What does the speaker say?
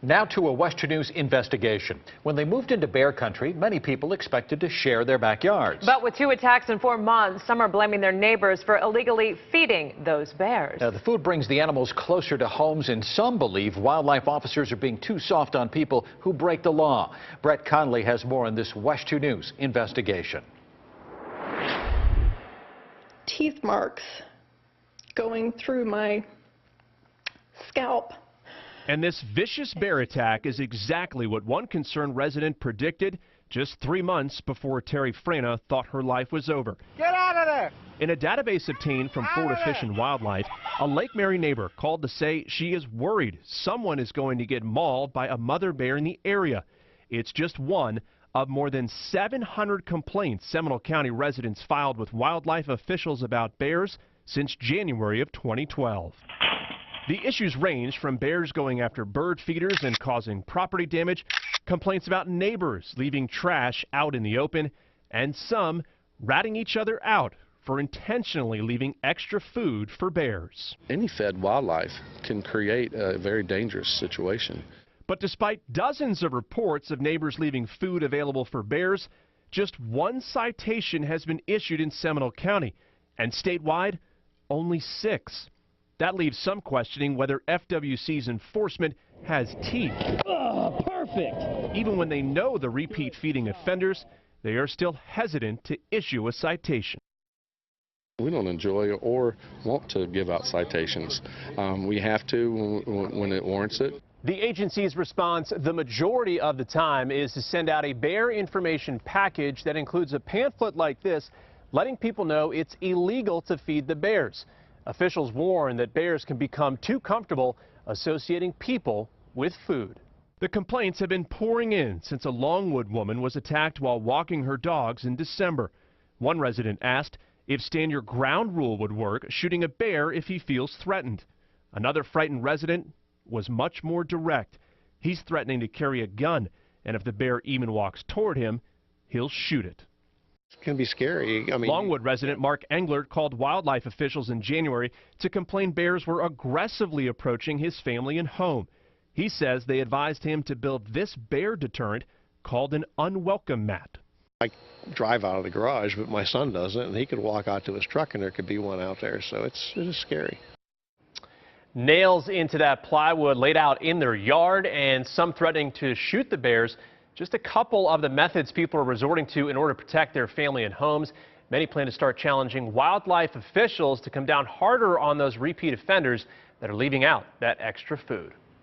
Now to a Western News investigation. When they moved into bear country, many people expected to share their backyards. But with 2 attacks in 4 months, some are blaming their neighbors for illegally feeding those bears. The food brings the animals closer to homes, and some believe wildlife officers are being too soft on people who break the law. Brett Conley has more on this WESH 2 News investigation. Teeth marks going through my scalp. And this vicious bear attack is exactly what one concerned resident predicted just 3 months before Terry Frana thought her life was over. Get out of there! In a database obtained from Florida Fish and Wildlife, a Lake Mary neighbor called to say she is worried someone is going to get mauled by a mother bear in the area. It's just one of more than 700 complaints Seminole County residents filed with wildlife officials about bears since January of 2012. The issues range from bears going after bird feeders and causing property damage, complaints about neighbors leaving trash out in the open, and some ratting each other out for intentionally leaving extra food for bears. Any fed wildlife can create a very dangerous situation. But despite dozens of reports of neighbors leaving food available for bears, just one citation has been issued in Seminole County, and statewide, only 6. That leaves some questioning whether FWC's enforcement has teeth. Oh, perfect! Even when they know the repeat feeding offenders, they are still hesitant to issue a citation. We don't enjoy or want to give out citations. We have to when it warrants it. The agency's response the majority of the time is to send out a bear information package that includes a pamphlet like this, letting people know it's illegal to feed the bears. Officials warn that bears can become too comfortable associating people with food. The complaints have been pouring in since a Longwood woman was attacked while walking her dogs in December. One resident asked if stand your ground rule would work, shooting a bear if he feels threatened. Another frightened resident was much more direct. He's threatening to carry a gun, and if the bear even walks toward him, he'll shoot it. It can be scary. Longwood resident Mark Englert called wildlife officials in January to complain bears were aggressively approaching his family and home. He says they advised him to build this bear deterrent called an unwelcome mat. I drive out of the garage, but my son doesn't, and he could walk out to his truck and there could be one out there, so it is scary. Nails into that plywood laid out in their yard, and some threatening to shoot the bears. Just a couple of the methods people are resorting to in order to protect their family and homes. Many plan to start challenging wildlife officials to come down harder on those repeat offenders that are leaving out that extra food.